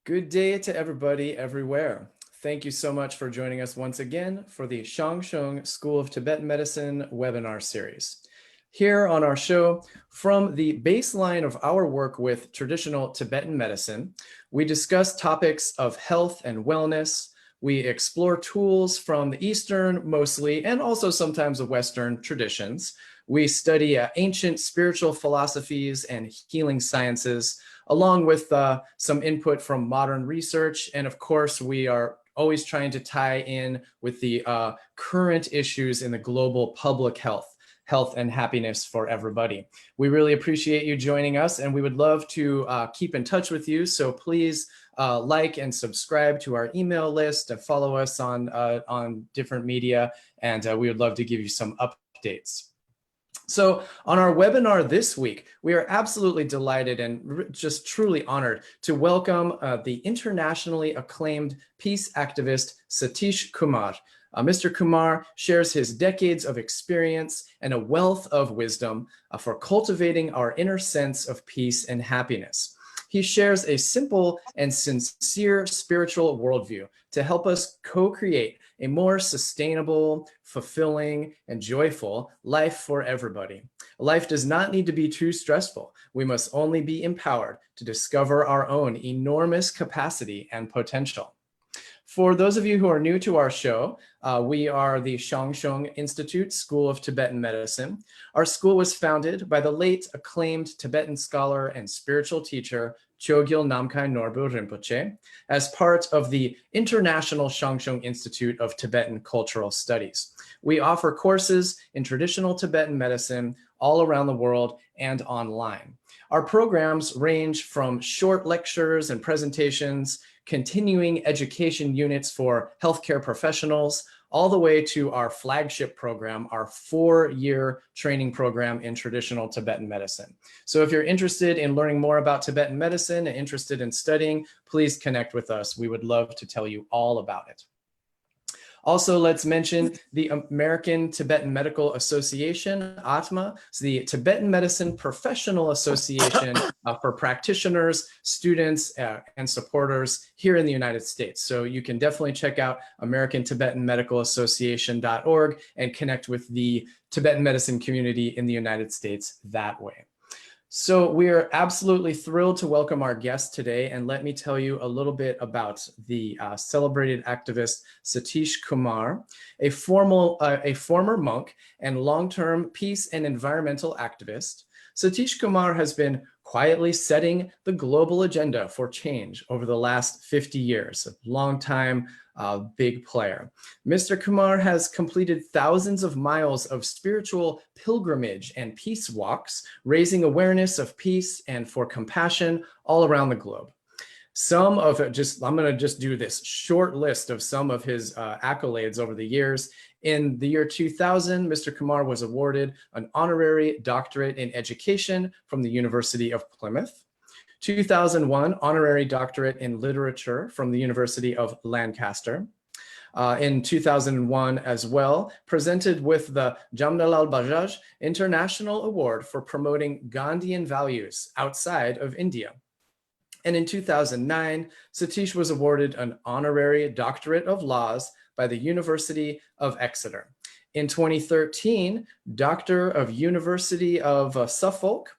Good day to everybody everywhere. Thank you so much for joining us once again for the Shengshong School of Tibetan Medicine webinar series. Here on our show, from the baseline of our work with traditional Tibetan medicine, we discuss topics of health and wellness. We explore tools from the Eastern mostly, and also sometimes the Western traditions. We study ancient spiritual philosophies and healing sciences, along with some input from modern research. And of course, we are always trying to tie in with the current issues in the global public health and happiness for everybody. We really appreciate you joining us, and we would love to keep in touch with you. So please like and subscribe to our email list and follow us on different media, and we would love to give you some updates. So on our webinar this week, we are absolutely delighted and just truly honored to welcome the internationally acclaimed peace activist, Satish Kumar. Mr. Kumar shares his decades of experience and a wealth of wisdom for cultivating our inner sense of peace and happiness. He shares a simple and sincere spiritual worldview to help us co-create a more sustainable, fulfilling, and joyful life for everybody. Life does not need to be too stressful. We must only be empowered to discover our own enormous capacity and potential. For those of you who are new to our show, we are the Shengshong Institute School of Tibetan Medicine. Our school was founded by the late acclaimed Tibetan scholar and spiritual teacher, Chogyal Namkhai Norbu Rinpoche, as part of the International Shengshong Institute of Tibetan Cultural Studies. We offer courses in traditional Tibetan medicine all around the world and online. Our programs range from short lectures and presentations, continuing education units for healthcare professionals, all the way to our flagship program, our 4-year training program in traditional Tibetan medicine. So if you're interested in learning more about Tibetan medicine and interested in studying, please connect with us. We would love to tell you all about it. Also, let's mention the American Tibetan Medical Association, ATMA, the Tibetan Medicine Professional Association for practitioners, students, and supporters here in the United States. So you can definitely check out American Tibetan Medical Association.org and connect with the Tibetan medicine community in the United States that way. So we are absolutely thrilled to welcome our guest today, and let me tell you a little bit about the celebrated activist Satish Kumar, a former monk and long-term peace and environmental activist. Satish Kumar has been quietly setting the global agenda for change over the last 50 years, a long time big player. Mr. Kumar has completed thousands of miles of spiritual pilgrimage and peace walks, raising awareness of peace and for compassion all around the globe. Some of it, I'm going to just do this short list of some of his accolades over the years. In the year 2000, Mr. Kumar was awarded an honorary doctorate in education from the University of Plymouth. 2001, honorary doctorate in literature from the University of Lancaster. In 2001 as well, presented with the Jamnalal Bajaj International Award for promoting Gandhian values outside of India. And in 2009, Satish was awarded an honorary doctorate of laws by the University of Exeter. In 2013, Doctor of University of Suffolk.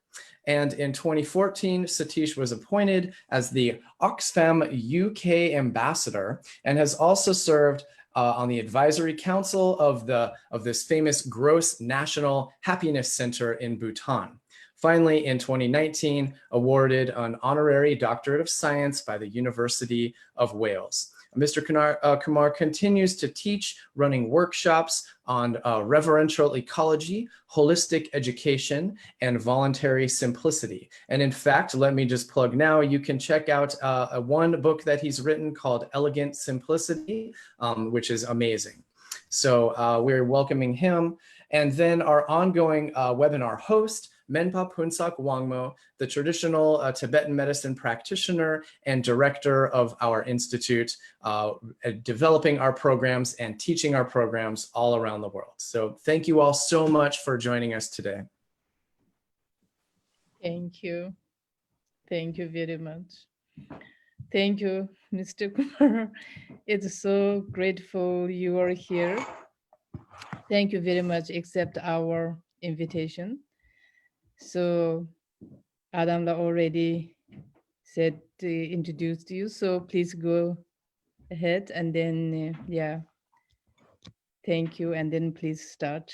And in 2014, Satish was appointed as the Oxfam UK ambassador and has also served on the advisory council of this famous Gross National Happiness Center in Bhutan. Finally, in 2019, awarded an honorary doctorate of science by the University of Wales. Mr. Kumar continues to teach, running workshops on reverential ecology, holistic education, and voluntary simplicity. And in fact, let me just plug now, you can check out one book that he's written called Elegant Simplicity, which is amazing. So we're welcoming him. And then our ongoing webinar host, Menpa Phuntsog Wangmo, the traditional Tibetan medicine practitioner and director of our institute, developing our programs and teaching our programs all around the world. So thank you all so much for joining us today. Thank you. Thank you very much. Thank you, Mr. Kumar. It's so grateful you are here. Thank you very much. Accept our invitation. So Adamla already said introduced you. So please go ahead and then yeah, thank you, and then please start.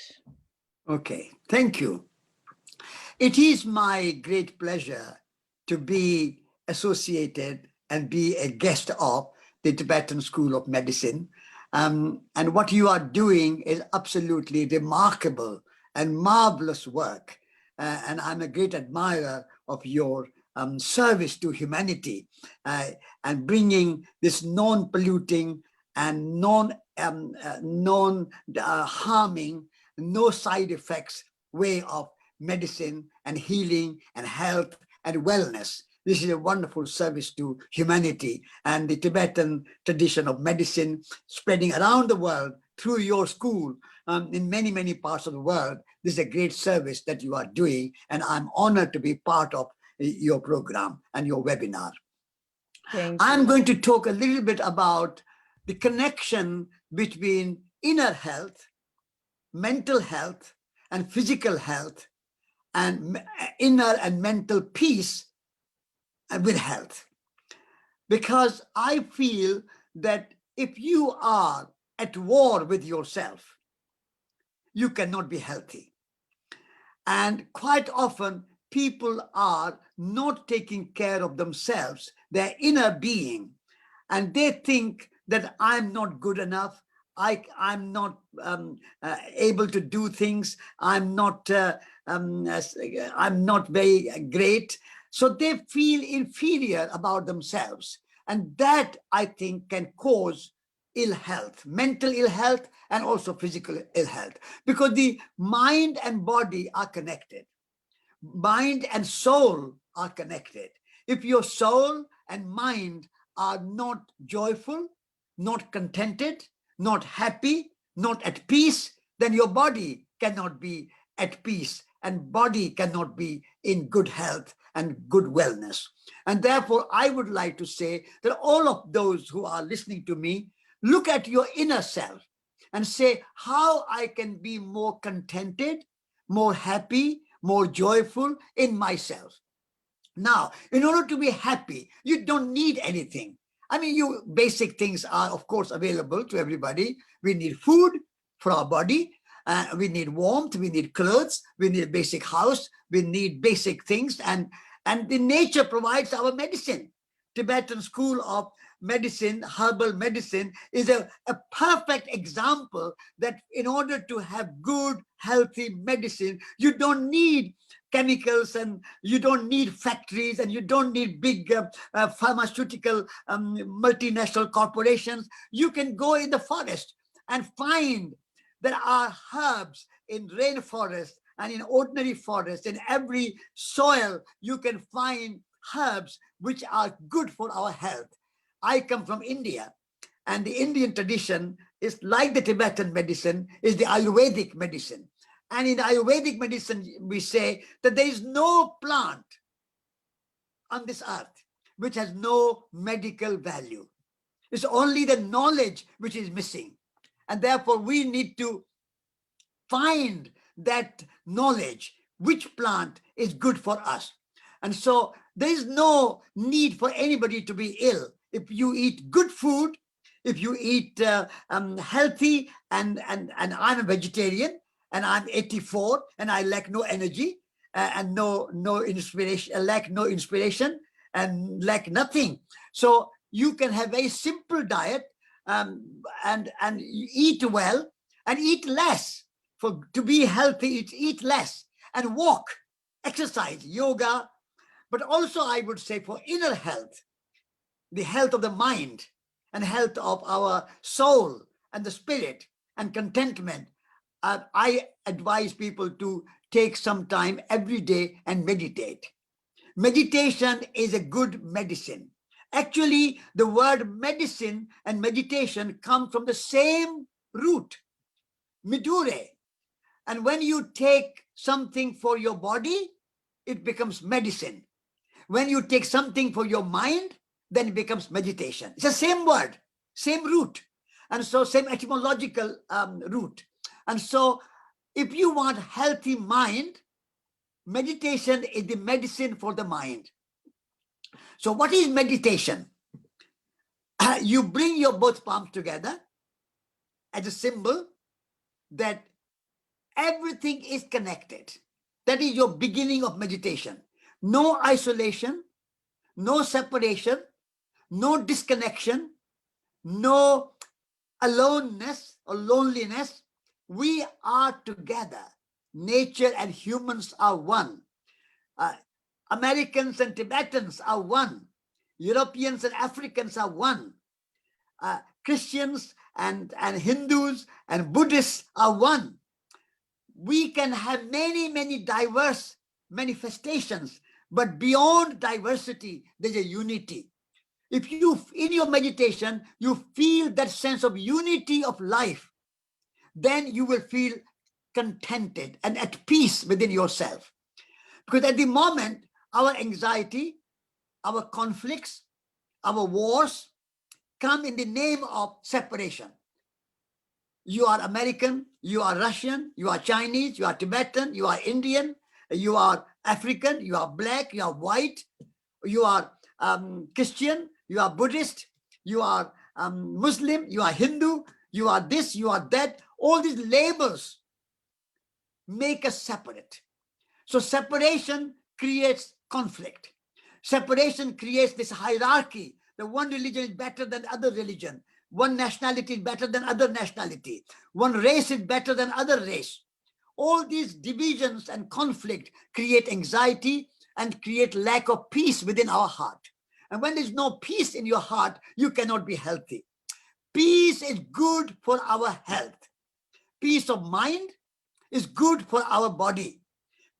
Okay, thank you. It is my great pleasure to be associated and be a guest of the Tibetan School of Medicine. And what you are doing is absolutely remarkable and marvelous work. And I'm a great admirer of your service to humanity and bringing this non-polluting and non-harming, no side effects way of medicine and healing and health and wellness. This is a wonderful service to humanity, and the Tibetan tradition of medicine spreading around the world through your school in many, many parts of the world. This is a great service that you are doing, and I'm honored to be part of your program and your webinar. Thank I'm you. going to talk a little bit about the connection between inner health, mental health, and physical health, and inner and mental peace with health. Because I feel that if you are at war with yourself, you cannot be healthy. And quite often, people are not taking care of themselves, their inner being, and they think that I'm not good enough. I'm not able to do things. I'm not very great. So they feel inferior about themselves. And that, I think, can cause ill health, mental ill health, and also physical ill health, because the mind and body are connected. Mind and soul are connected. If your soul and mind are not joyful, not contented, not happy, not at peace, then your body cannot be at peace, and body cannot be in good health and good wellness. And therefore, I would like to say that all of those who are listening to me, look at your inner self and say how I can be more contented, more happy, more joyful in myself. Now, in order to be happy, you don't need anything. I mean, you basic things are, of course, available to everybody. We need food for our body. We need warmth. We need clothes. We need a basic house. We need basic things. And the nature provides our medicine. Tibetan school of medicine, herbal medicine, is a perfect example that in order to have good, healthy medicine, you don't need chemicals, and you don't need factories, and you don't need big pharmaceutical multinational corporations. You can go in the forest and find there are herbs in rainforest and in ordinary forest. In every soil, you can find herbs which are good for our health. I come from India, and the Indian tradition is like the Tibetan medicine, is the Ayurvedic medicine. And in the Ayurvedic medicine, we say that there is no plant on this earth which has no medical value. It's only the knowledge which is missing. And therefore, we need to find that knowledge, which plant is good for us. And so there is no need for anybody to be ill. If you eat good food, if you eat healthy, and I'm a vegetarian, and I'm 84, and I lack no energy, and no inspiration, lack no inspiration, and lack nothing. So you can have a simple diet, and eat well and eat less. For to be healthy, eat less and walk, exercise, yoga. But also, I would say, for inner health, the health of the mind and health of our soul and the spirit and contentment, I advise people to take some time every day and meditate. Meditation is a good medicine. Actually, the word medicine and meditation come from the same root, midure. And when you take something for your body, it becomes medicine. When you take something for your mind, then it becomes meditation. It's the same word, same root, and so same etymological root. And so if you want healthy mind, meditation is the medicine for the mind. So what is meditation? You bring your both palms together as a symbol that everything is connected. That is your beginning of meditation. No isolation, no separation, no disconnection, no aloneness or loneliness. We are together. Nature and humans are one. Americans and Tibetans are one. Europeans and Africans are one. Christians and Hindus and Buddhists are one. We can have many, many diverse manifestations, but beyond diversity, there's a unity. If you, in your meditation, you feel that sense of unity of life, then you will feel contented and at peace within yourself. Because at the moment, our anxiety, our conflicts, our wars come in the name of separation. You are American, you are Russian, you are Chinese, you are Tibetan, you are Indian, you are African, you are black, you are white, you are Christian, you are Buddhist, you are Muslim, you are Hindu, you are this, you are that. All these labels make us separate. So separation creates conflict. Separation creates this hierarchy. The one religion is better than other religion. One nationality is better than other nationality. One race is better than other race. All these divisions and conflict create anxiety and create lack of peace within our heart. And when there's no peace in your heart, you cannot be healthy. Peace is good for our health. Peace of mind is good for our body.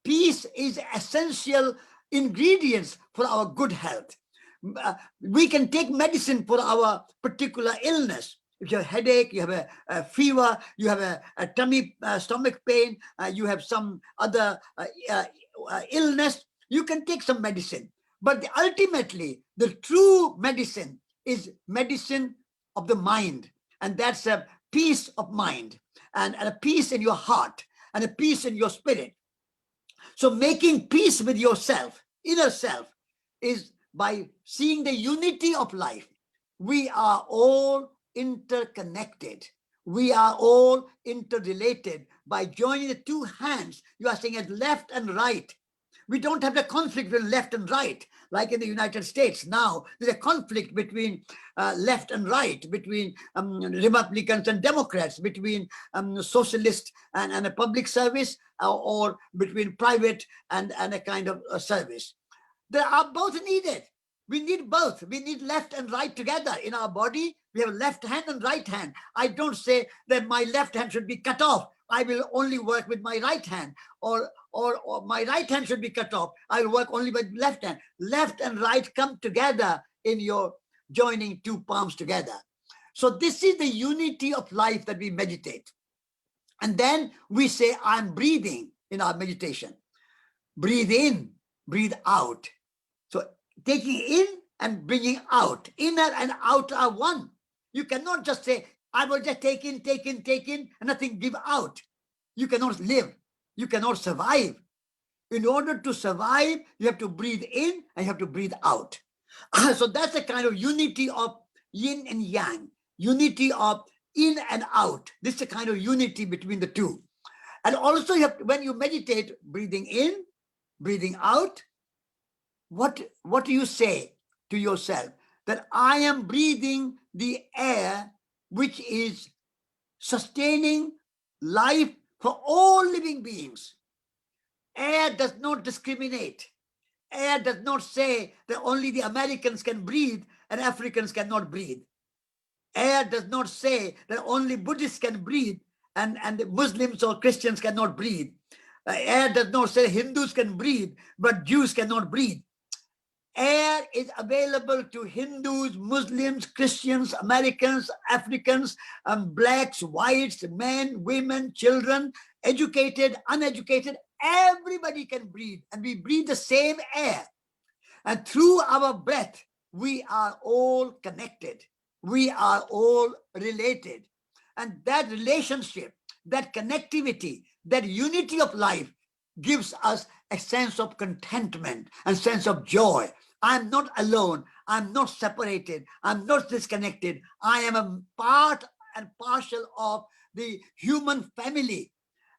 Peace is essential ingredients for our good health. We can take medicine for our particular illness. If you have a headache, you have a fever, you have a tummy, stomach pain, you have some other illness, you can take some medicine. But ultimately, the true medicine is medicine of the mind. And that's a peace of mind and a peace in your heart and a peace in your spirit. So making peace with yourself, inner self, is by seeing the unity of life. We are all interconnected. We are all interrelated. By joining the two hands, you are saying as left and right. We don't have the conflict between left and right, like in the United States. Now, there's a conflict between left and right, between Republicans and Democrats, between socialist and a public service, or between private and a kind of a service. They are both needed. We need both. We need left and right together. In our body, we have left hand and right hand. I don't say that my left hand should be cut off. I will only work with my right hand, or my right hand should be cut off. I will work only with left hand. Left and right come together in your joining two palms together. So this is the unity of life that we meditate. And then we say, I'm breathing in our meditation. Breathe in, breathe out. So taking in and bringing out. Inner and out are one. You cannot just say, I will just take in, and nothing give out. You cannot live. You cannot survive. In order to survive, you have to breathe in and you have to breathe out. So that's a kind of unity of yin and yang, unity of in and out. This is a kind of unity between the two. And also, you have to, when you meditate, breathing in, breathing out, what do you say to yourself? That I am breathing the air which is sustaining life for all living beings. Air does not discriminate. Air does not say that only the Americans can breathe and Africans cannot breathe. Air does not say that only Buddhists can breathe and Muslims or Christians cannot breathe. Air does not say Hindus can breathe, but Jews cannot breathe. Air is available to Hindus, Muslims, Christians, Americans, Africans, blacks, whites, men, women, children, educated, uneducated. Everybody can breathe, and we breathe the same air. And through our breath, we are all connected. We are all related. And that relationship, that connectivity, that unity of life gives us a sense of contentment and sense of joy. I'm not alone. I'm not separated. I'm not disconnected. I am a part and partial of the human family.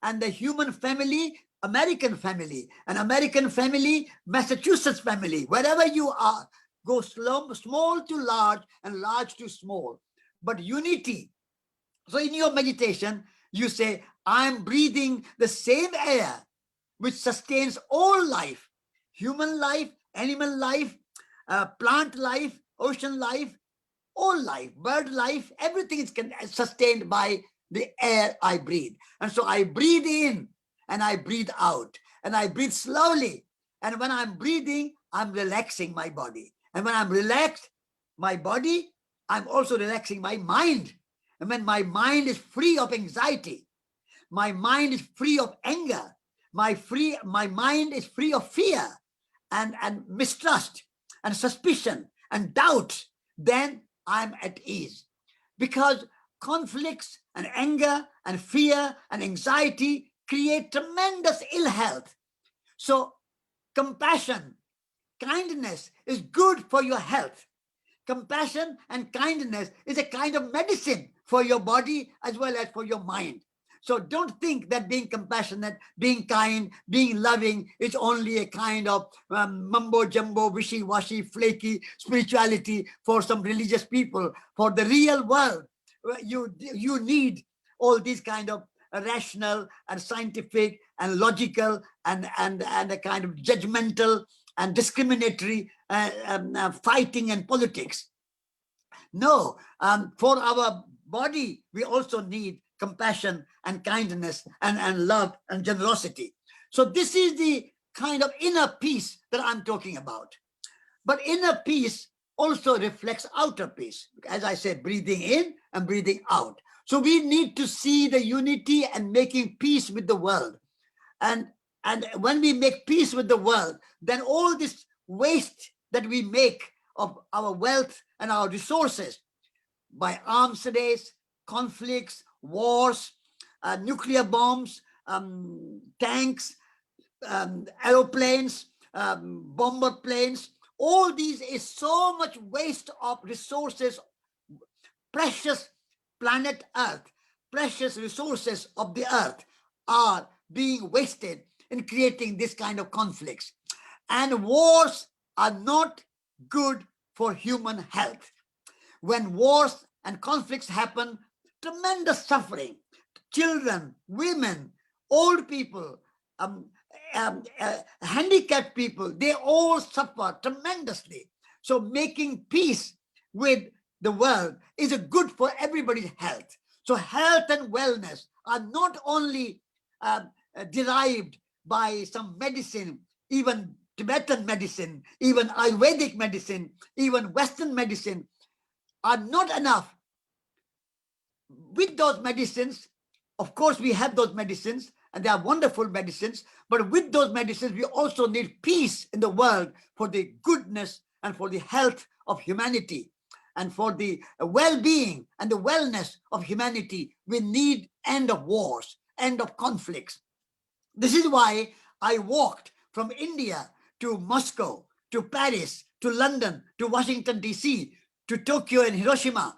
And the human family, American family, an American family, Massachusetts family, wherever you are, go small to large and large to small. But unity. So in your meditation, you say, I'm breathing the same air which sustains all life, human life, animal life, plant life, ocean life, all life, bird life, everything is sustained by the air I breathe. And so I breathe in and I breathe out and I breathe slowly. And when I'm breathing, I'm relaxing my body. And when I'm relaxed, my body, I'm also relaxing my mind. And when my mind is free of anxiety, my mind is free of anger, my mind is free of fear and mistrust and suspicion and doubt, then I'm at ease. Because conflicts and anger and fear and anxiety create tremendous ill health. So compassion, kindness is good for your health. Compassion and kindness is a kind of medicine for your body as well as for your mind. So don't think that being compassionate, being kind, being loving is only a kind of mumbo jumbo, wishy-washy, flaky spirituality for some religious people. For the real world, you need all these kind of rational and scientific and logical and a kind of judgmental and discriminatory fighting and politics. No, for our body, we also need compassion and kindness and love and generosity. So this is the kind of inner peace that I'm talking about. But inner peace also reflects outer peace. As I said, breathing in and breathing out. So we need to see the unity and making peace with the world. And when we make peace with the world, then all this waste that we make of our wealth and our resources by arms race, conflicts, wars, nuclear bombs, tanks, aeroplanes, bomber planes, all these is so much waste of resources, precious planet Earth, precious resources of the earth are being wasted in creating this kind of conflicts. And wars are not good for human health. When wars and conflicts happen, tremendous suffering. Children, women, old people, handicapped people, they all suffer tremendously. So making peace with the world is a good for everybody's health. So health and wellness are not only derived by some medicine, even Tibetan medicine, even Ayurvedic medicine, even Western medicine, are not enough. With those medicines, of course, we have those medicines, and they are wonderful medicines, but with those medicines, we also need peace in the world for the goodness and for the health of humanity. And for the well-being and the wellness of humanity, we need end of wars, end of conflicts. This is why I walked from India to Moscow, to Paris, to London, to Washington, D.C., to Tokyo and Hiroshima.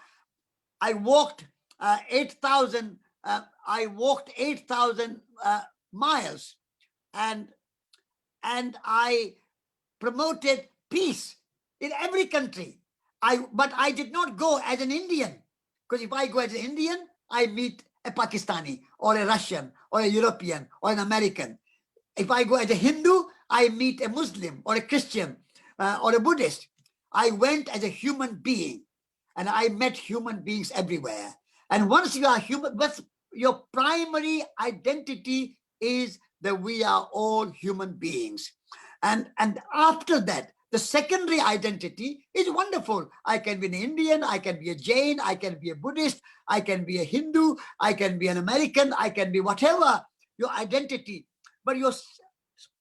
I walked 8,000 miles, and I promoted peace in every country. But I did not go as an Indian, because if I go as an Indian, I meet a Pakistani or a Russian or a European or an American. If I go as a Hindu, I meet a Muslim or a Christian or a Buddhist. I went as a human being, and I met human beings everywhere. And once you are human, your primary identity is that we are all human beings. And after that, the secondary identity is wonderful. I can be an Indian, I can be a Jain, I can be a Buddhist, I can be a Hindu, I can be an American, I can be whatever your identity. But your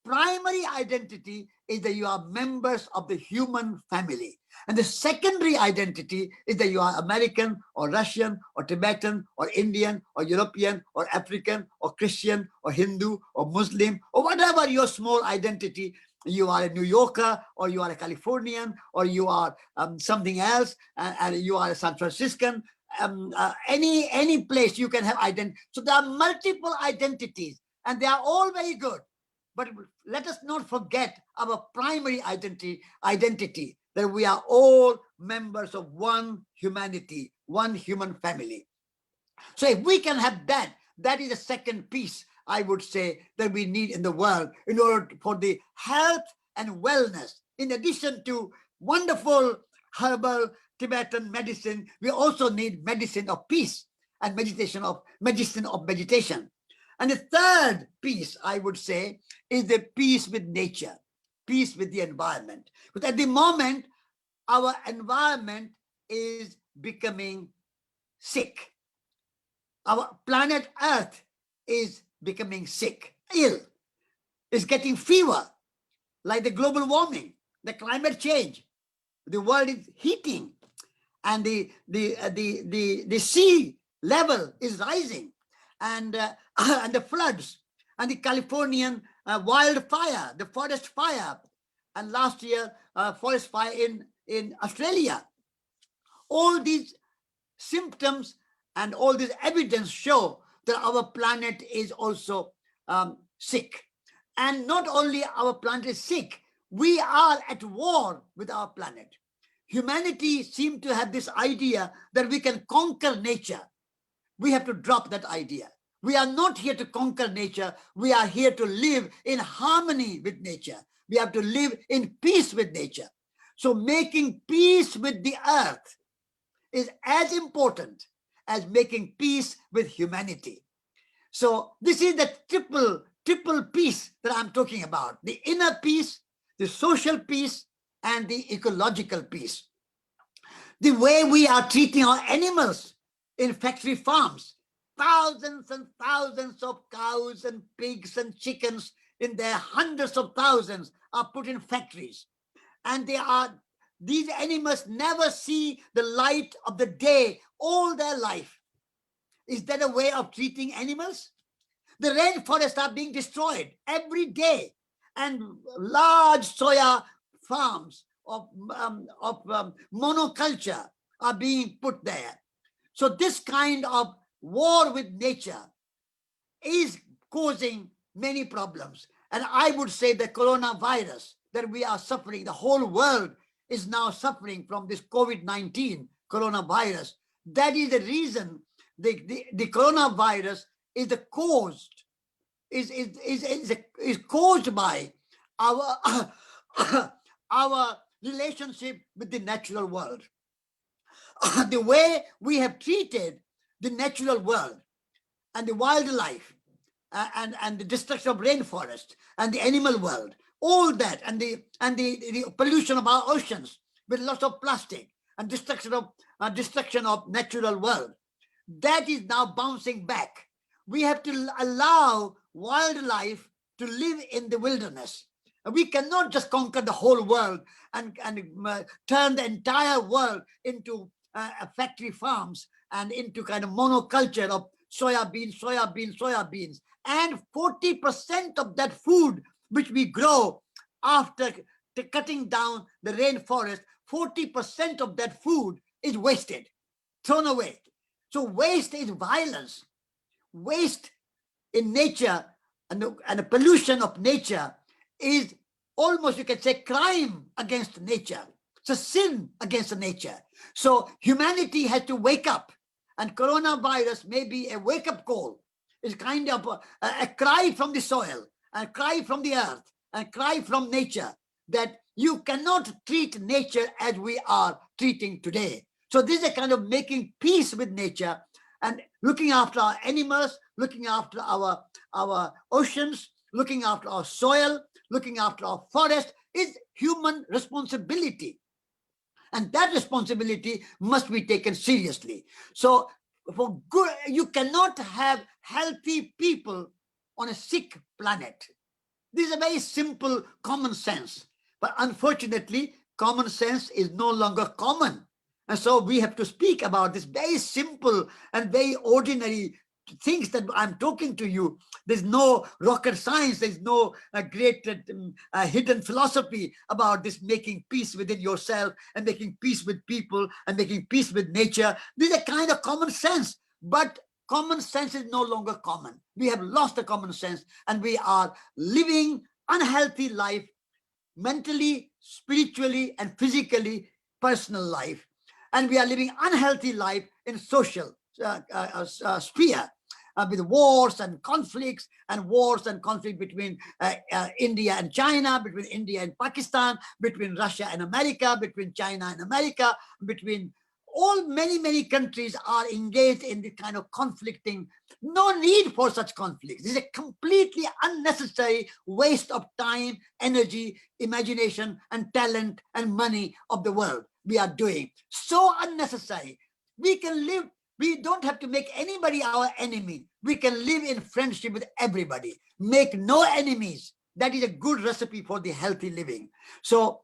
primary identity is that you are members of the human family. And the secondary identity is that you are American or Russian or Tibetan or Indian or European or African or Christian or Hindu or Muslim or whatever your small identity. You are a New Yorker, or you are a Californian, or you are something else, and you are a San Franciscan. Any place you can have identity. So there are multiple identities, and they are all very good. But let us not forget our primary identity, that we are all members of one humanity, one human family. So if we can have that, that is the second piece, I would say, that we need in the world in order for the health and wellness. In addition to wonderful herbal Tibetan medicine, we also need medicine of peace and medicine of meditation. And the third piece, I would say, is the peace with nature, peace with the environment. Because at the moment, our environment is becoming sick. Our planet Earth is becoming sick, ill, is getting fever, like the global warming, the climate change. The world is heating, and the sea level is rising, and and the floods, and the Californian wildfire, the forest fire, and last year forest fire in Australia. All these symptoms and all this evidence show that our planet is also sick. And not only our planet is sick, we are at war with our planet. Humanity seems to have this idea that we can conquer nature. We have to drop that idea. We are not here to conquer nature. We are here to live in harmony with nature. We have to live in peace with nature. So making peace with the earth is as important as making peace with humanity. So this is the triple peace that I'm talking about: the inner peace, the social peace, and the ecological peace. The way we are treating our animals in factory farms, thousands and thousands of cows and pigs and chickens, in their hundreds of thousands, are put in factories, and these animals never see the light of the day all their life. Is that a way of treating animals? The rainforests are being destroyed every day, and large soya farms of monoculture are being put there. So this kind of war with nature is causing many problems. And I would say the coronavirus that we are suffering, the whole world is now suffering from this COVID-19 coronavirus. That is the reason the coronavirus is the cause, is caused by our our relationship with the natural world. The way we have treated the natural world and the wildlife, and the destruction of rainforest and the animal world, all that, and the pollution of our oceans with lots of plastic and destruction of natural world, that is now bouncing back. We have to allow wildlife to live in the wilderness. We cannot just conquer the whole world and turn the entire world into factory farms and into kind of monoculture of soybeans. And 40% of that food which we grow after cutting down the rainforest, 40% of that food is wasted, thrown away. So waste is violence. Waste in nature and the pollution of nature is almost, you can say, crime against nature. It's a sin against nature. So humanity has to wake up, and coronavirus may be a wake-up call. It's kind of a cry from the soil, a cry from the earth, a cry from nature, that you cannot treat nature as we are treating today. So this is a kind of making peace with nature and looking after our animals, looking after our oceans, looking after our soil, looking after our forest is human responsibility. And that responsibility must be taken seriously. So for good, you cannot have healthy people on a sick planet. This is a very simple common sense. But unfortunately, common sense is no longer common. And so we have to speak about this very simple and very ordinary things that I'm talking to you. There's no rocket science. There's no great hidden philosophy about this making peace within yourself and making peace with people and making peace with nature. These are kind of common sense. But common sense is no longer common. We have lost the common sense and we are living unhealthy life, mentally, spiritually, and physically, personal life. And we are living unhealthy life in social sphere. With wars and conflicts between India and China, between India and Pakistan, between Russia and America, between China and America, between many countries are engaged in this kind of conflicting. No need for such conflicts. This is a completely unnecessary waste of time, energy, imagination, and talent and money of the world we are doing. So unnecessary. We can live. We don't have to make anybody our enemy. We can live in friendship with everybody. Make no enemies. That is a good recipe for the healthy living. So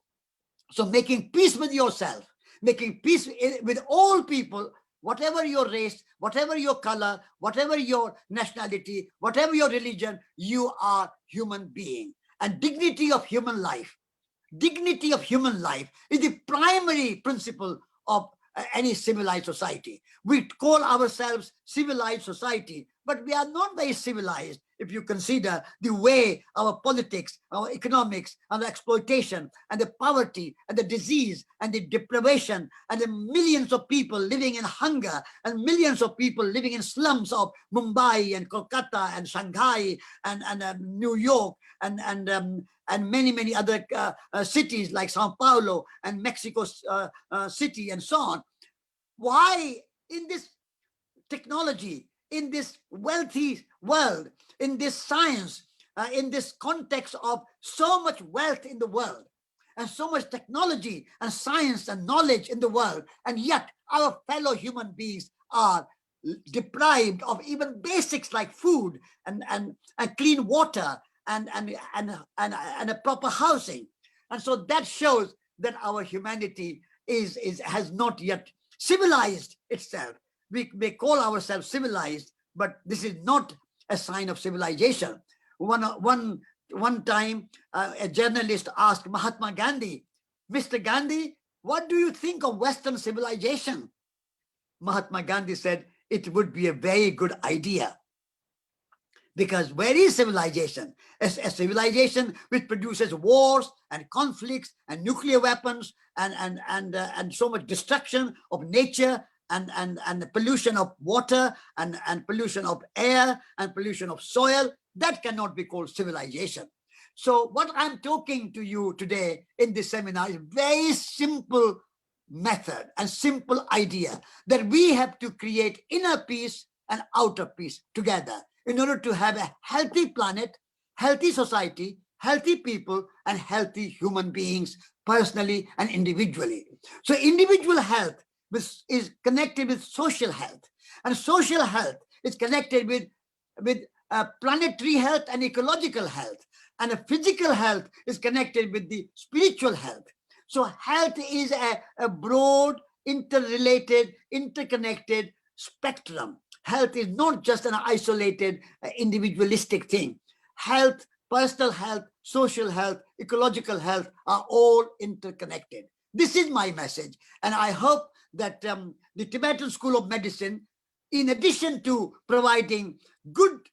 making peace with yourself, making peace with all people, whatever your race, whatever your color, whatever your nationality, whatever your religion, you are human being. And dignity of human life is the primary principle of any civilized society. We call ourselves civilized society, but we are not very civilized if you consider the way our politics, our economics, and the exploitation, and the poverty, and the disease, and the deprivation, and the millions of people living in hunger, and millions of people living in slums of Mumbai, and Kolkata, and Shanghai, and New York, and many other cities like Sao Paulo, and Mexico City, and so on. Why in this technology, in this wealthy world, in this science, in this context of so much wealth in the world, and so much technology and science and knowledge in the world, and yet our fellow human beings are deprived of even basics like food and clean water and a proper housing. And so that shows that our humanity has not yet civilized itself. We may call ourselves civilized, but this is not a sign of civilization. One time, a journalist asked Mahatma Gandhi, "Mr. Gandhi, what do you think of Western civilization?" Mahatma Gandhi said, "It would be a very good idea." Because where is civilization? A civilization which produces wars and conflicts and nuclear weapons and so much destruction of nature and the pollution of water and pollution of air and pollution of soil, that cannot be called civilization. So what I'm talking to you today in this seminar is very simple method and simple idea that we have to create inner peace and outer peace together in order to have a healthy planet, healthy society, healthy people, and healthy human beings personally and individually. So individual health is connected with social health, and social health is connected with planetary health and ecological health, and a physical health is connected with the spiritual health. So health is a broad, interrelated, interconnected spectrum. Health is not just an isolated, individualistic thing. Health, personal health, social health, ecological health are all interconnected. This is my message, and I hope that the Tibetan School of Medicine, in addition to providing good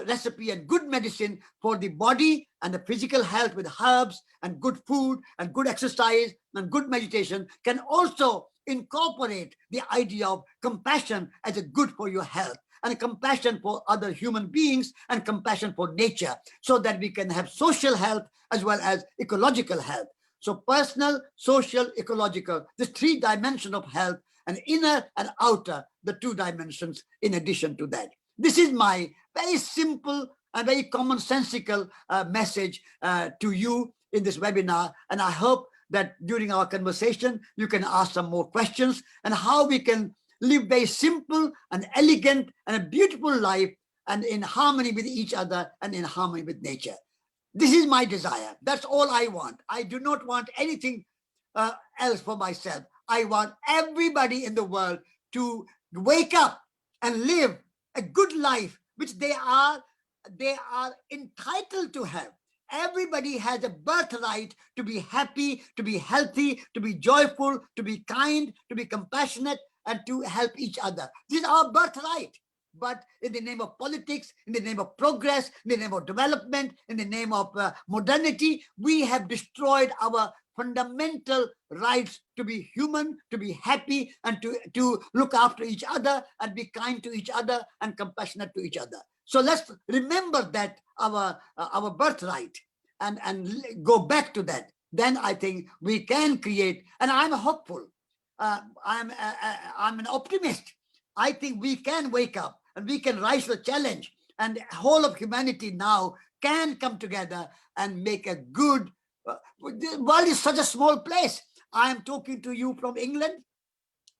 recipe and good medicine for the body and the physical health with herbs and good food and good exercise and good meditation, can also incorporate the idea of compassion as a good for your health, and compassion for other human beings, and compassion for nature, so that we can have social health as well as ecological health. So personal, social, ecological, the three dimensions of health, and inner and outer, the two dimensions in addition to that. This is my very simple and very commonsensical message to you in this webinar, and I hope that during our conversation, you can ask some more questions and how we can live very simple and elegant and a beautiful life, and in harmony with each other and in harmony with nature. This is my desire. That's all I want. I do not want anything else for myself. I want everybody in the world to wake up and live a good life, which they are entitled to have. Everybody has a birthright to be happy, to be healthy, to be joyful, to be kind, to be compassionate, and to help each other. This is our birthright. But in the name of politics, in the name of progress, in the name of development, in the name of modernity, we have destroyed our fundamental rights to be human, to be happy, and to look after each other and be kind to each other and compassionate to each other. So let's remember that our birthright and go back to that. Then I think we can create, and I'm hopeful. I'm an optimist. I think we can wake up and we can rise to the challenge, and the whole of humanity now can come together and make a good. The world is such a small place. I am talking to you from England,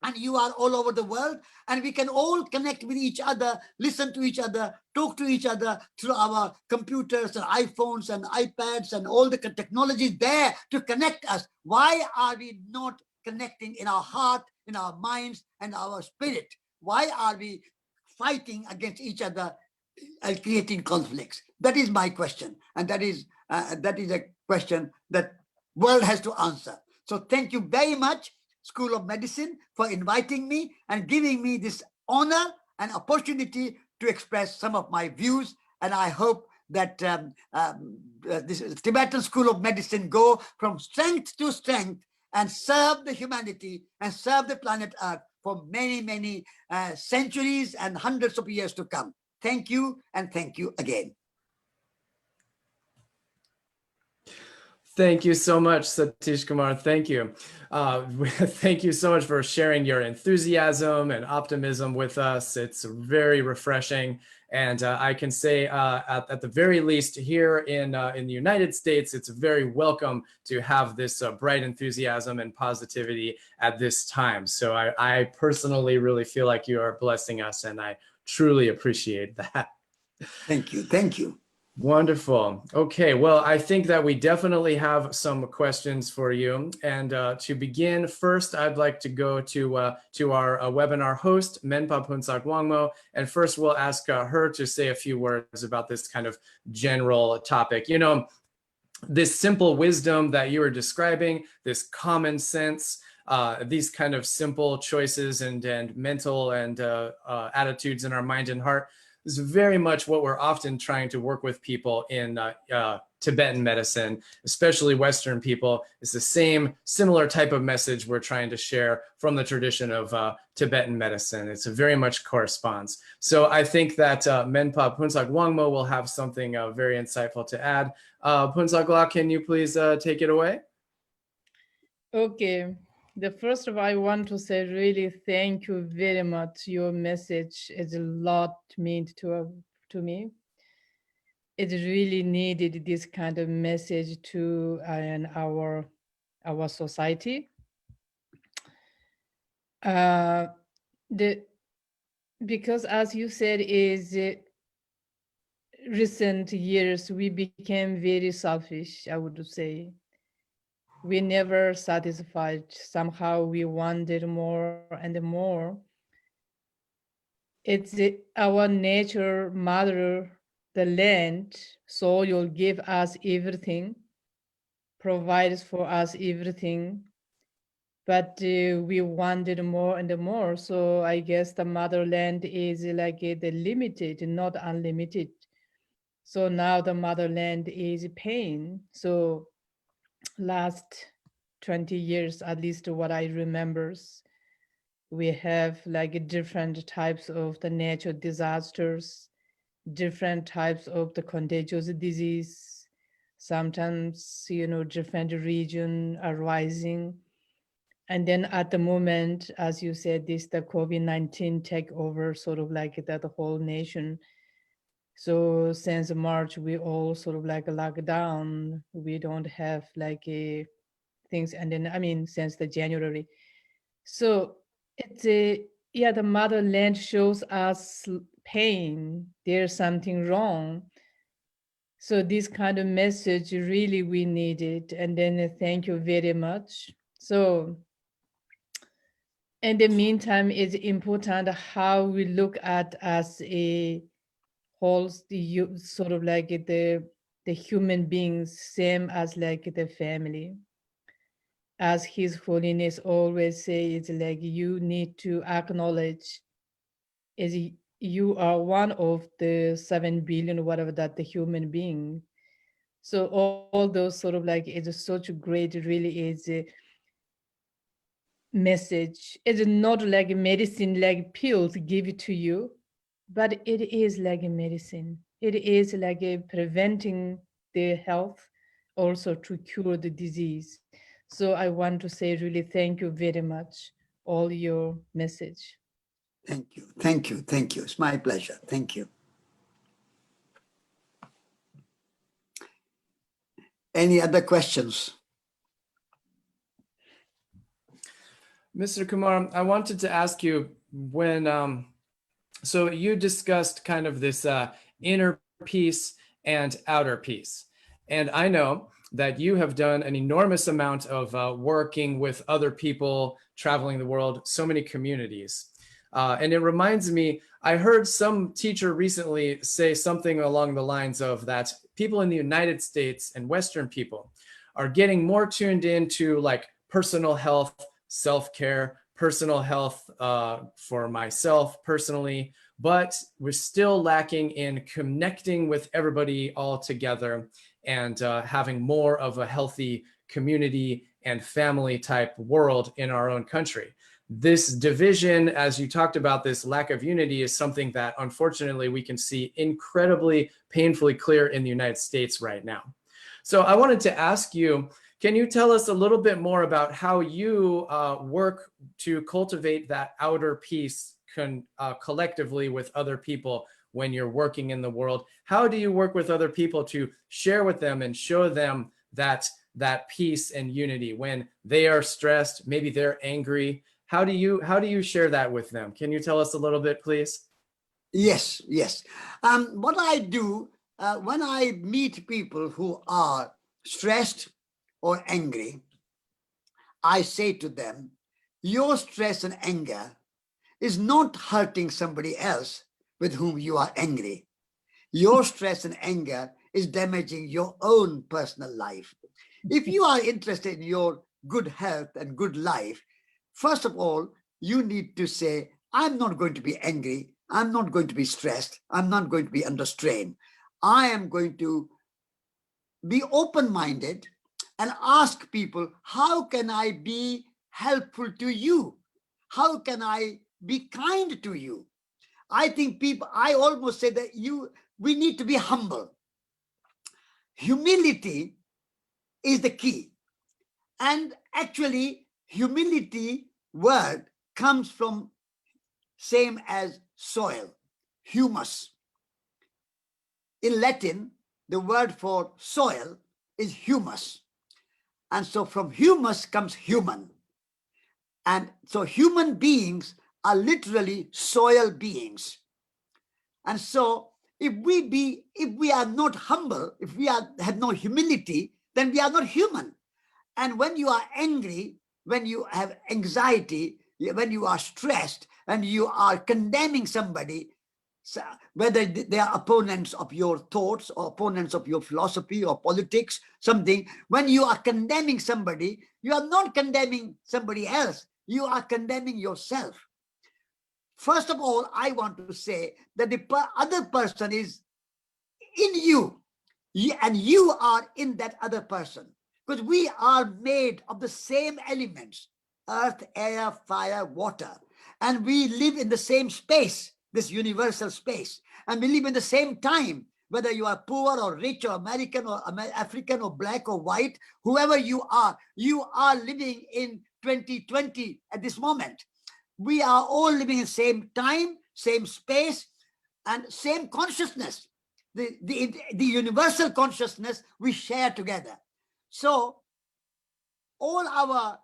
and you are all over the world, and we can all connect with each other, listen to each other, talk to each other through our computers and iPhones and iPads and all the technologies there to connect us. Why are we not connecting in our heart, in our minds, and our spirit? Why are we fighting against each other and creating conflicts? That is my question, and that is a question that world has to answer. So thank you very much, School of Medicine, for inviting me and giving me this honor and opportunity to express some of my views. And I hope that this Tibetan School of Medicine go from strength to strength and serve the humanity and serve the planet Earth for many, many centuries and hundreds of years to come. Thank you, and thank you again. Thank you so much, Satish Kumar. Thank you. Thank you so much for sharing your enthusiasm and optimism with us. It's very refreshing. And I can say at the very least here in the United States, it's very welcome to have this bright enthusiasm and positivity at this time. So I personally really feel like you are blessing us, and I truly appreciate that. Thank you. Thank you. Wonderful. Okay, well, I think that we definitely have some questions for you. And to begin, first, I'd like to go to our webinar host, Menpa Phuntsog Wangmo. And first, we'll ask her to say a few words about this kind of general topic. You know, this simple wisdom that you were describing, this common sense, these kind of simple choices and mental and attitudes in our mind and heart, is very much what we're often trying to work with people in Tibetan medicine, especially Western people. It's the same similar type of message we're trying to share from the tradition of Tibetan medicine. It's very much corresponds. So I think that Menpa Phuntsog Wangmo will have something very insightful to add. Phuntsog La, can you please take it away? Okay. The first of all, I want to say really thank you very much. Your message is a lot meant to me. It really needed this kind of message to our society. Because as you said, is recent years we became very selfish, I would say. We never satisfied. Somehow we wanted more and more. It's our nature, mother, the land, soil give us everything, provides for us everything. But we wanted more and more. So I guess the motherland is like the limited, not unlimited. So now the motherland is pain. So last 20 years, at least what I remembers, we have like different types of the natural disasters, different types of the contagious disease, sometimes, different region arising. And then at the moment, as you said, the COVID-19 take over sort of like that whole nation. So since March, we all sort of like locked down. We don't have like things. And then, since the January. So it's the motherland shows us pain. There's something wrong. So this kind of message really we need it. And then thank you very much. So in the meantime, it's important how we look at as a whole, sort of like the human beings, same as like the family. As His Holiness always say, it's like you need to acknowledge is you are one of the 7 billion, whatever that the human being. So all those sort of like it's such a great, really is a message. It's not like a medicine, like pills give it to you, but it is like a medicine. It is like a preventing the health, also to cure the disease. So I want to say really thank you very much, all your message. Thank you. Thank you. Thank you. It's my pleasure. Thank you. Any other questions? Mr. Kumar, I wanted to ask you when, so you discussed kind of this inner peace and outer peace. And I know that you have done an enormous amount of working with other people, traveling the world, so many communities. And it reminds me, I heard some teacher recently say something along the lines of that people in the United States and Western people are getting more tuned into like personal health, self-care, personal health for myself personally, but we're still lacking in connecting with everybody all together and having more of a healthy community and family type world in our own country. This division, as you talked about, this lack of unity is something that unfortunately we can see incredibly painfully clear in the United States right now. So I wanted to ask you, can you tell us a little bit more about how you work to cultivate that outer peace collectively with other people when you're working in the world? How do you work with other people to share with them and show them that peace and unity when they are stressed, maybe they're angry? How do you share that with them? Can you tell us a little bit, please? Yes, yes. What I do when I meet people who are stressed or angry, I say to them, your stress and anger is not hurting somebody else with whom you are angry. Your stress and anger is damaging your own personal life. If you are interested in your good health and good life, first of all, you need to say, I'm not going to be angry. I'm not going to be stressed. I'm not going to be under strain. I am going to be open-minded and ask people, how can I be helpful to you? How can I be kind to you? I think people, I almost say that we need to be humble. Humility is the key. And actually, humility word comes from same as soil, humus. In Latin, the word for soil is humus. And so from humus comes human. And so human beings are literally soil beings. And so if we are not humble, if we have no humility, then we are not human. And when you are angry, when you have anxiety, when you are stressed and you are condemning somebody, whether they are opponents of your thoughts or opponents of your philosophy or politics, something, when you are condemning somebody, you are not condemning somebody else, you are condemning yourself. First of all, I want to say that the other person is in you, and you are in that other person, because we are made of the same elements, earth, air, fire, water, and we live in the same space, this universal space, and we live in the same time, whether you are poor or rich or American or African or black or white, whoever you are living in 2020 at this moment. We are all living in the same time, same space, and same consciousness. The universal consciousness we share together. So all our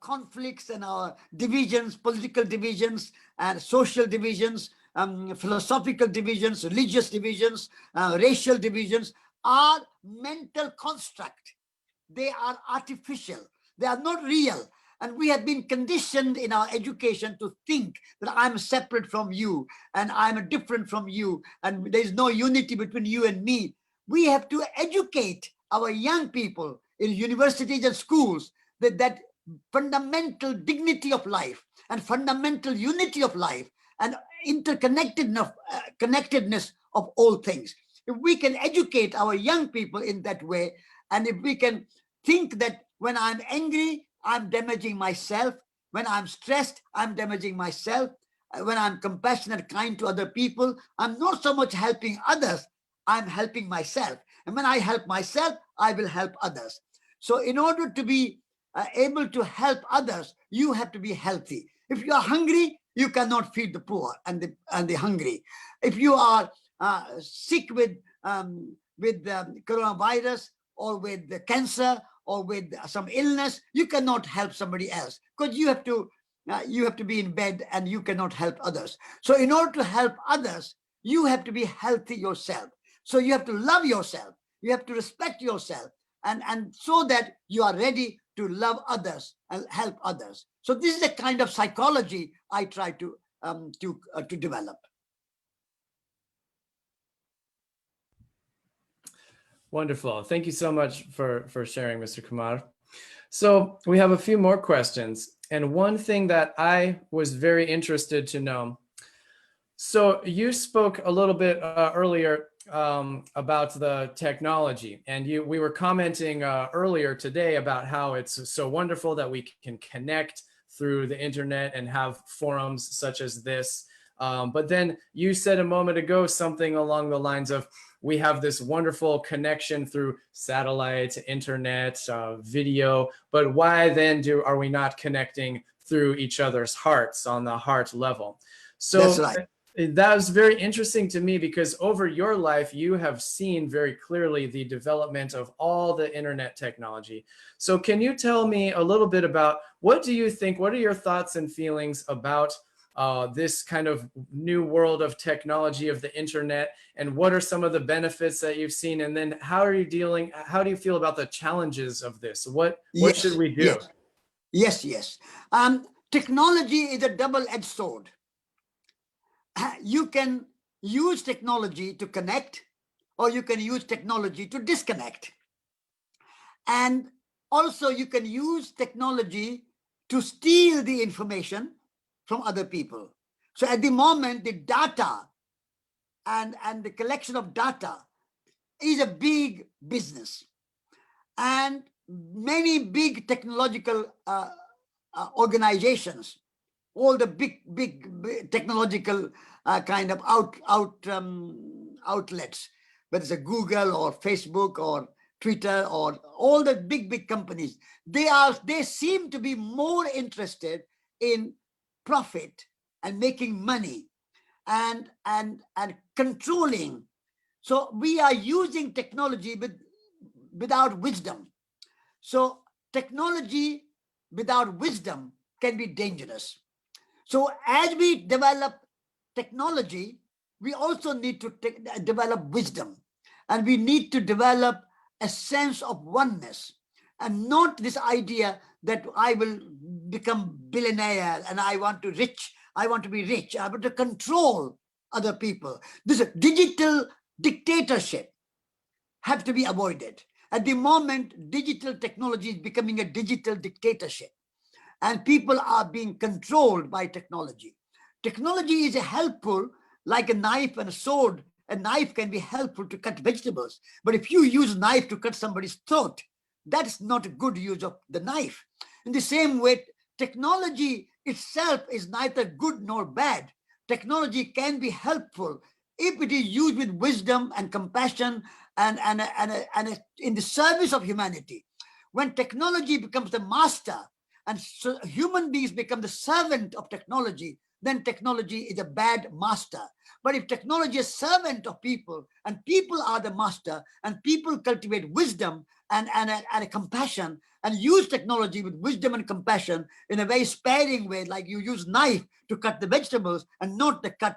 conflicts and our divisions, political divisions and social divisions, philosophical divisions, religious divisions, racial divisions are mental construct. They are artificial. They are not real. And we have been conditioned in our education to think that I'm separate from you and I'm different from you and there's no unity between you and me. We have to educate our young people in universities and schools that fundamental dignity of life and fundamental unity of life and connectedness of all things. If we can educate our young people in that way, and if we can think that when I'm angry, I'm damaging myself. When I'm stressed, I'm damaging myself. When I'm compassionate, kind to other people, I'm not so much helping others, I'm helping myself. And when I help myself, I will help others. So in order to be able to help others, you have to be healthy. If you are hungry, you cannot feed the poor and the hungry. If you are sick with coronavirus or with the cancer or with some illness, you cannot help somebody else because you have to be in bed and you cannot help others. So in order to help others, you have to be healthy yourself. So you have to love yourself. You have to respect yourself, and so that you are ready to love others and help others. So this is the kind of psychology I try to develop. Wonderful. Thank you so much for sharing, Mr. Kumar. So we have a few more questions. And one thing that I was very interested to know. So you spoke a little bit earlier about the technology, and we were commenting earlier today about how it's so wonderful that we can connect through the internet and have forums such as this. But then you said a moment ago something along the lines of, we have this wonderful connection through satellite, internet, video, but why then are we not connecting through each other's hearts on the heart level? So that's right. That was very interesting to me, because over your life, you have seen very clearly the development of all the internet technology. So can you tell me a little bit about, what do you think, what are your thoughts and feelings about this kind of new world of technology of the internet, and what are some of the benefits that you've seen? And then how do you feel about the challenges of this? What should we do? Yes. Technology is a double-edged sword. You can use technology to connect, or you can use technology to disconnect. And also you can use technology to steal the information from other people. So at the moment, the data and the collection of data is a big business. And many big technological organizations, all the big technological kind of outlets, whether it's a Google or Facebook or Twitter or all the big companies, they seem to be more interested in profit and making money and controlling. So we are using technology without wisdom. So technology without wisdom can be dangerous. So as we develop technology, we also need to develop wisdom, and we need to develop a sense of oneness, and not this idea that I will become billionaire and I want to be rich. I want to control other people. This digital dictatorship have to be avoided. At the moment, digital technology is becoming a digital dictatorship, and people are being controlled by technology. Technology is helpful, like a knife and a sword. A knife can be helpful to cut vegetables, but if you use a knife to cut somebody's throat, that's not a good use of the knife. In the same way, technology itself is neither good nor bad. Technology can be helpful if it is used with wisdom and compassion and in the service of humanity. When technology becomes the master and so human beings become the servant of technology, then technology is a bad master. But if technology is servant of people and people are the master, and people cultivate wisdom and a compassion and use technology with wisdom and compassion in a very sparing way, like you use knife to cut the vegetables and not to cut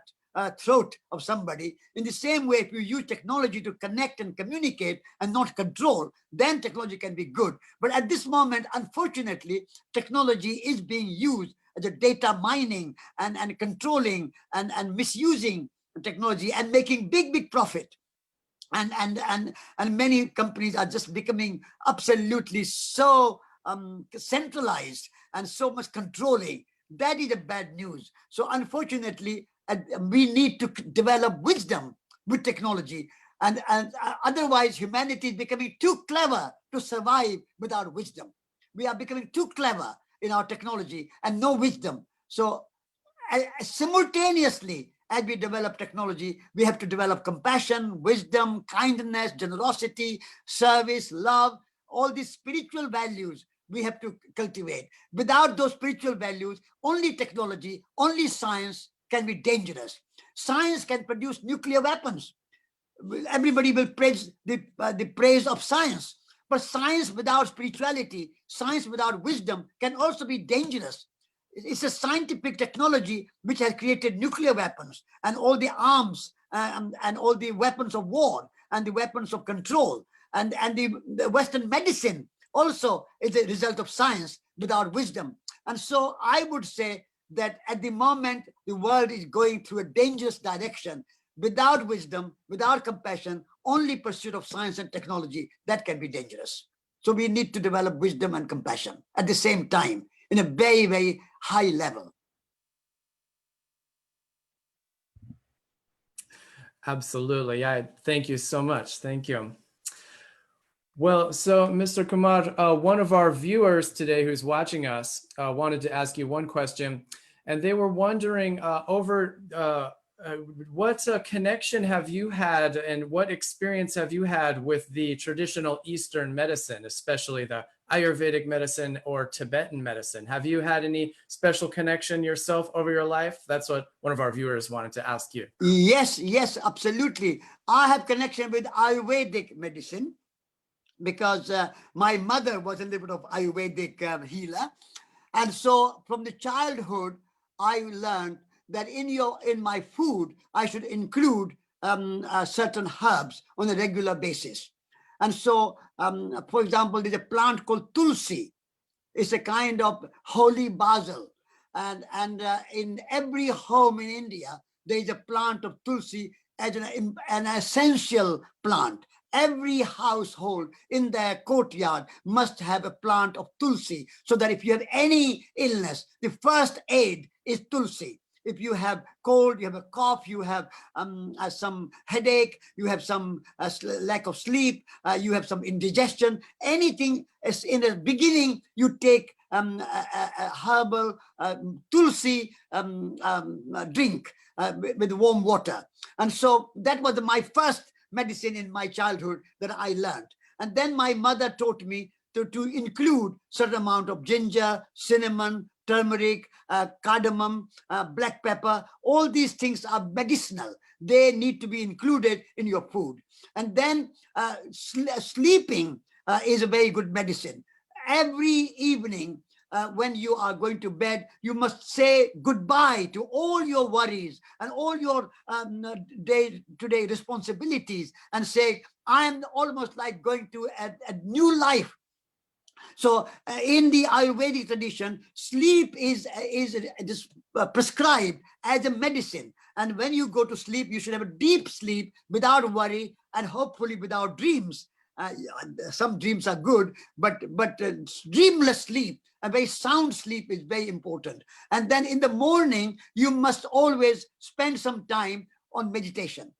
throat of somebody. In the same way, if you use technology to connect and communicate and not control, then technology can be good. But at this moment, unfortunately, technology is being used as a data mining and controlling and misusing technology and making big profit. And many companies are just becoming absolutely so centralized and so much controlling. That is a bad news. So unfortunately, we need to develop wisdom with technology, and otherwise humanity is becoming too clever to survive without wisdom. We are becoming too clever in our technology and no wisdom. So simultaneously, as we develop technology, we have to develop compassion, wisdom, kindness, generosity, service, love, all these spiritual values we have to cultivate. Without those spiritual values, only technology, only science can be dangerous. Science can produce nuclear weapons. Everybody will praise the praise of science. But science without spirituality, science without wisdom can also be dangerous. It's a scientific technology which has created nuclear weapons and all the arms and all the weapons of war and the weapons of control. And the Western medicine also is a result of science without wisdom. And so I would say that at the moment, the world is going through a dangerous direction. Without wisdom, without compassion, only pursuit of science and technology, that can be dangerous. So we need to develop wisdom and compassion at the same time in a very high level. Absolutely. Yeah. Thank you so much. Thank you. Well, so Mr. Kumar, one of our viewers today who's watching us wanted to ask you one question, and they were wondering what connection have you had and what experience have you had with the traditional Eastern medicine, especially the Ayurvedic medicine or Tibetan medicine? Have you had any special connection yourself over your life? That's what one of our viewers wanted to ask you. Yes, absolutely. I have connection with Ayurvedic medicine because my mother was a little bit of Ayurvedic healer. And so from the childhood, I learned that in my food, I should include certain herbs on a regular basis. And so, for example, there's a plant called tulsi. It's a kind of holy basil. And in every home in India, there is a plant of tulsi as an essential plant. Every household in their courtyard must have a plant of tulsi, so that if you have any illness, the first aid is tulsi. If you have cold, you have a cough, you have some headache, you have some lack of sleep, you have some indigestion, anything, in the beginning, you take a herbal tulsi drink with warm water. And so that was my first medicine in my childhood that I learned. And then my mother taught me to include certain amount of ginger, cinnamon, turmeric, cardamom, black pepper. All these things are medicinal. They need to be included in your food. And then sleeping is a very good medicine. Every evening, when you are going to bed, you must say goodbye to all your worries and all your day-to-day responsibilities and say, I am almost like going to a new life. So in the Ayurvedic tradition, sleep is prescribed as a medicine. And when you go to sleep, you should have a deep sleep without worry and hopefully without dreams. Some dreams are good, but dreamless sleep, a very sound sleep, is very important. And then in the morning, you must always spend some time on meditation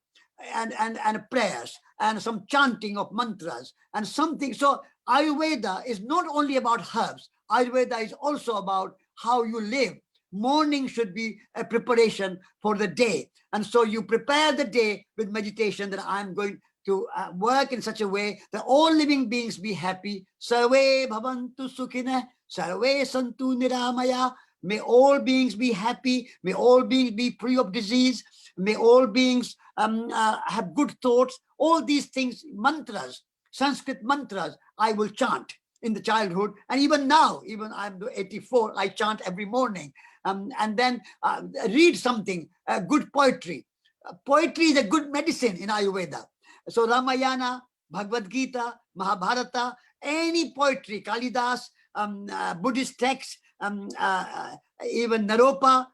and prayers and some chanting of mantras and something. So Ayurveda is not only about herbs. Ayurveda is also about how you live. Morning should be a preparation for the day. And so you prepare the day with meditation, that I'm going to work in such a way that all living beings be happy. Sarve bhavantu sukhina, sarve santu niramaya. May all beings be happy. May all beings be free of disease. May all beings have good thoughts. All these things, mantras, Sanskrit mantras, I will chant in the childhood, and even now, even I'm 84, I chant every morning, and then read something, good poetry. Poetry is a good medicine in Ayurveda. So Ramayana, Bhagavad Gita, Mahabharata, any poetry, Kalidas, Buddhist texts, even Naropa,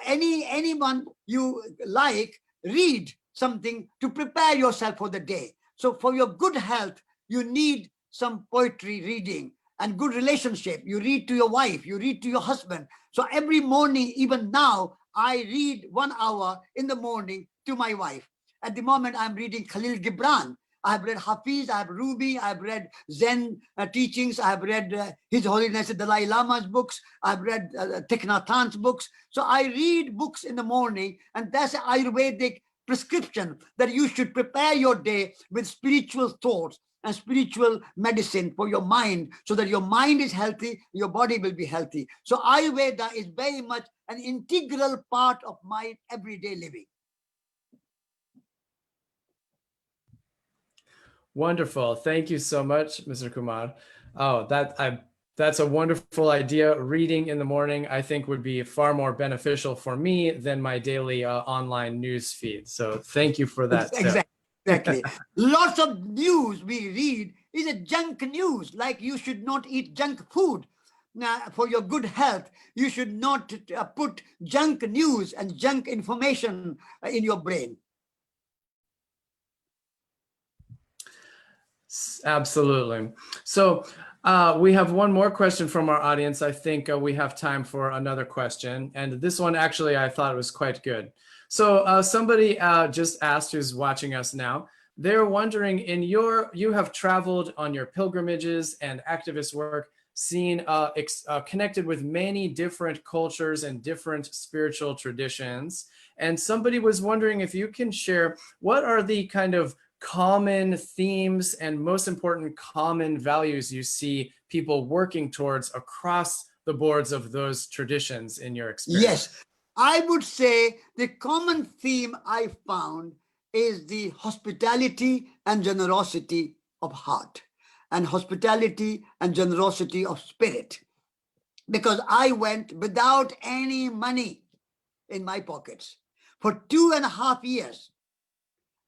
anyone you like, read something to prepare yourself for the day. So for your good health, you need some poetry reading, and good relationship. You read to your wife, you read to your husband. So every morning, even now, I read 1 hour in the morning to my wife. At the moment, I'm reading Khalil Gibran. I have read Hafiz, I have Ruby, I have read Zen teachings, I have read His Holiness the Dalai Lama's books, I have read Thich Nhat Hanh's books. So I read books in the morning, and that's an Ayurvedic prescription that you should prepare your day with spiritual thoughts and spiritual medicine for your mind, so that your mind is healthy, your body will be healthy. So Ayurveda is very much an integral part of my everyday living. Wonderful. Thank you so much, Mr. Kumar. Oh, that's a wonderful idea. Reading in the morning, I think, would be far more beneficial for me than my daily online news feed. So thank you for that. Exactly. Lots of news we read is a junk news, like you should not eat junk food. Now, for your good health, you should not put junk news and junk information in your brain. Absolutely. So we have one more question from our audience. I think we have time for another question. And this one, actually, I thought was quite good. So somebody just asked, who's watching us now, they're wondering, you have traveled on your pilgrimages and activist work, seen, connected with many different cultures and different spiritual traditions. And somebody was wondering if you can share, what are the kind of common themes and most important common values you see people working towards across the boards of those traditions in your experience? Yes, I would say the common theme I found is the hospitality and generosity of heart, and hospitality and generosity of spirit. Because I went without any money in my pockets. For 2.5 years,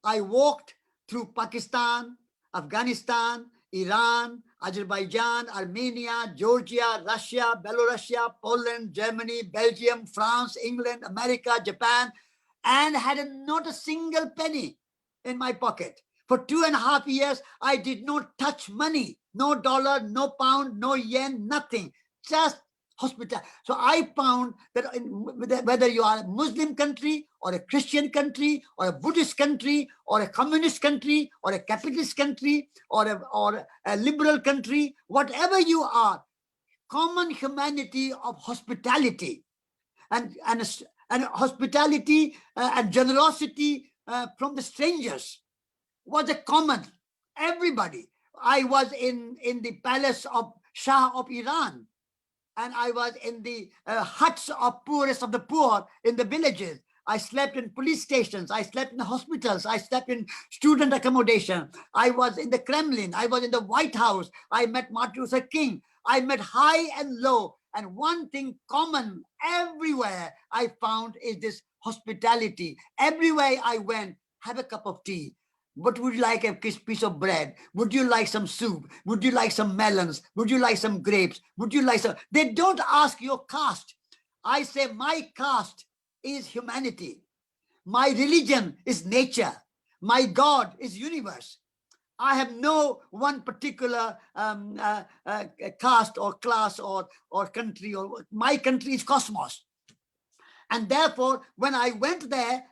I walked through Pakistan, Afghanistan, Iran, Azerbaijan, Armenia, Georgia, Russia, Belarusia, Poland, Germany, Belgium, France, England, America, Japan, and had not a single penny in my pocket. For 2.5 years, I did not touch money. No dollar, no pound, no yen, nothing. Just hospital. So I found that whether you are a Muslim country or a Christian country or a Buddhist country or a communist country or a capitalist country or a liberal country, whatever you are, common humanity of hospitality and hospitality and generosity from the strangers was a common. Everybody. I was in the palace of Shah of Iran, and I was in the huts of poorest of the poor in the villages. I slept in police stations. I slept in hospitals. I slept in student accommodation. I was in the Kremlin. I was in the White House. I met Martin Luther King. I met high and low. And one thing common everywhere I found is this hospitality. Everywhere I went, have a cup of tea. What would you like? A piece of bread? Would you like some soup? Would you like some melons? Would you like some grapes? Would you like some? They don't ask your caste. I say my caste is humanity. My religion is nature. My God is universe. I have no one particular caste or class or country. Or my country is cosmos. And therefore, when I went there,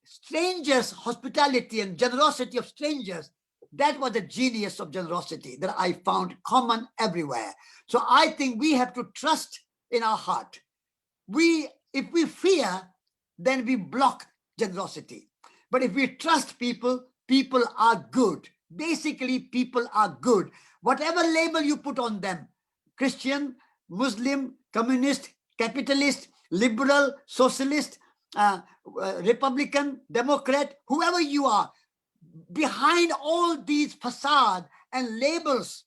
strangers' hospitality and generosity of strangers, that was the genius of generosity that I found common everywhere. So I think we have to trust in our heart. If we fear, then we block generosity. But if we trust people, people are good. Basically, people are good. Whatever label you put on them, Christian, Muslim, communist, capitalist, liberal, socialist, Republican, Democrat, whoever you are, behind all these facade and labels,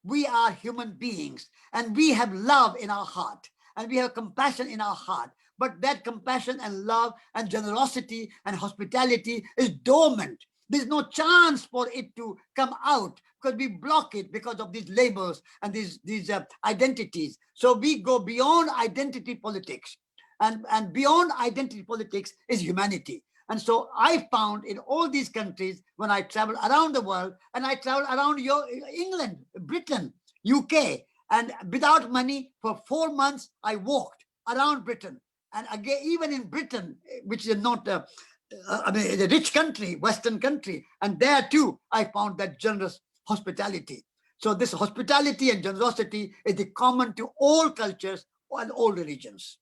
we are human beings and we have love in our heart and we have compassion in our heart. But that compassion and love and generosity and hospitality is dormant. There's no chance for it to come out because we block it because of these labels and these identities. So we go beyond identity politics, and beyond identity politics is humanity. And so I found in all these countries, when I travel around the world, and I travel around England, Britain, UK, and without money for 4 months, I walked around Britain. And again, even in Britain, which is not a rich country, Western country, and there too, I found that generous hospitality. So this hospitality and generosity is the common to all cultures and all religions.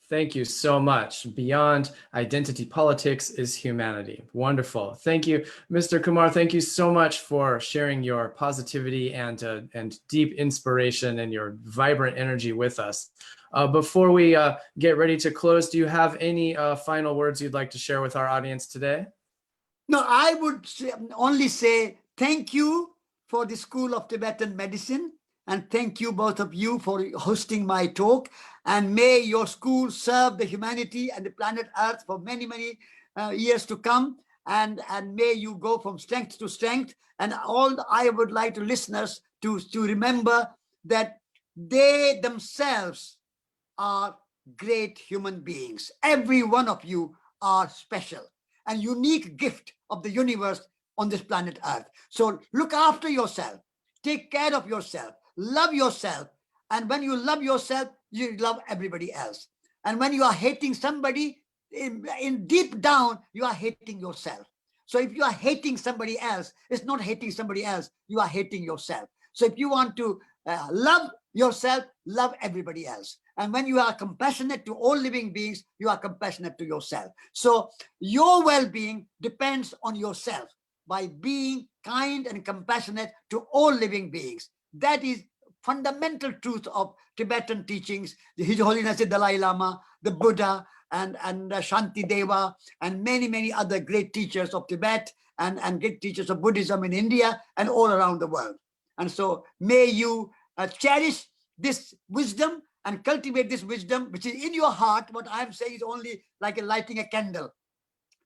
Thank you so much. Beyond identity politics is humanity. Wonderful. Thank you, Mr. Kumar. Thank you so much for sharing your positivity and deep inspiration and your vibrant energy with us. Before we get ready to close, do you have any final words you'd like to share with our audience today? No, I would only say thank you for the School of Tibetan Medicine. And thank you, both of you, for hosting my talk. And may your school serve the humanity and the planet Earth for many, many years to come. And may you go from strength to strength. And all I would like to listeners to remember that they themselves are great human beings. Every one of you are special and unique gift of the universe on this planet Earth. So look after yourself. Take care of yourself. Love yourself. And when you love yourself, you love everybody else. And when you are hating somebody, in deep down, you are hating yourself. So if you are hating somebody else, it's not hating somebody else, you are hating yourself. So if you want to love yourself, love everybody else. And when you are compassionate to all living beings, you are compassionate to yourself. So your well-being depends on yourself by being kind and compassionate to all living beings. That is fundamental truth of Tibetan teachings. His Holiness the Dalai Lama, the Buddha, and Shanti Deva, and many, many other great teachers of Tibet and great teachers of Buddhism in India and all around the world. And so may you cherish this wisdom and cultivate this wisdom, which is in your heart. What I'm saying is only like lighting a candle.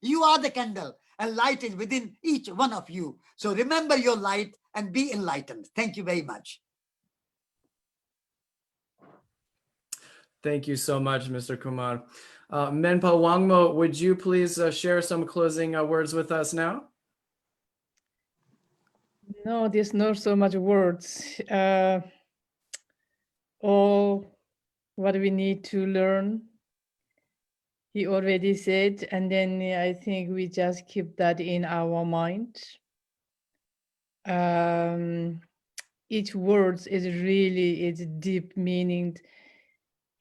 You are the candle, and light is within each one of you. So remember your light and be enlightened. Thank you very much. Thank you so much, Mr. Kumar. Menpa Wangmo, would you please share some closing words with us now? No, there's not so much words. All what we need to learn, he already said, and then I think we just keep that in our mind. Each word is really its deep meaning,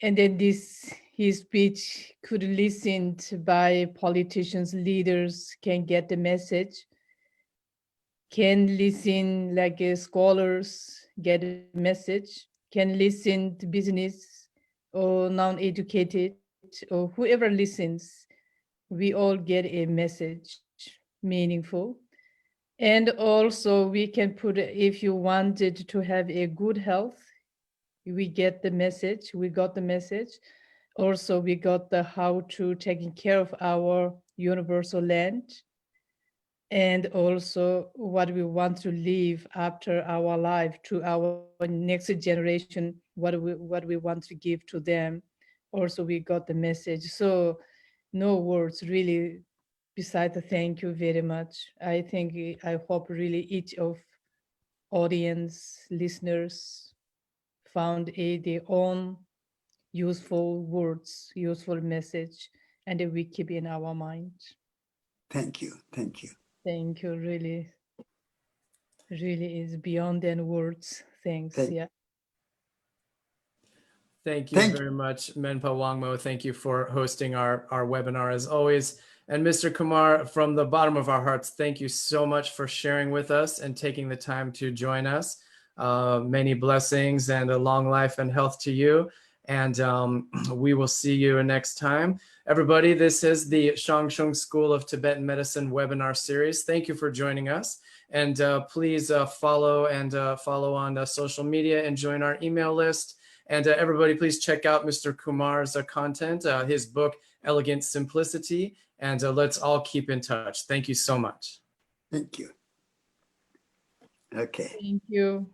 and then his speech could listened by politicians, leaders can get the message, can listen like scholars get a message, can listen to business or non-educated or whoever listens, we all get a message, meaningful. And also we can put, if you wanted to have a good health, we get the message, we got the message. Also, we got the how to taking care of our universal land, and also what we want to leave after our life to our next generation, what we want to give to them. Also, we got the message. So no words really besides the thank you very much. I hope really each of audience listeners found their own useful words, useful message, and that we keep in our mind. Thank you. Thank you. Thank you. Really is beyond than words. Thanks. Yeah. Thank you very much, Menpa Wangmo. Thank you for hosting our webinar as always. And Mr. Kumar, from the bottom of our hearts, thank you so much for sharing with us and taking the time to join us. Many blessings and a long life and health to you. And we will see you next time. Everybody, this is the Shengshong School of Tibetan Medicine webinar series. Thank you for joining us. And please follow on social media and join our email list. And everybody, please check out Mr. Kumar's content, his book, Elegant Simplicity. And let's all keep in touch. Thank you so much. Thank you. Okay. Thank you.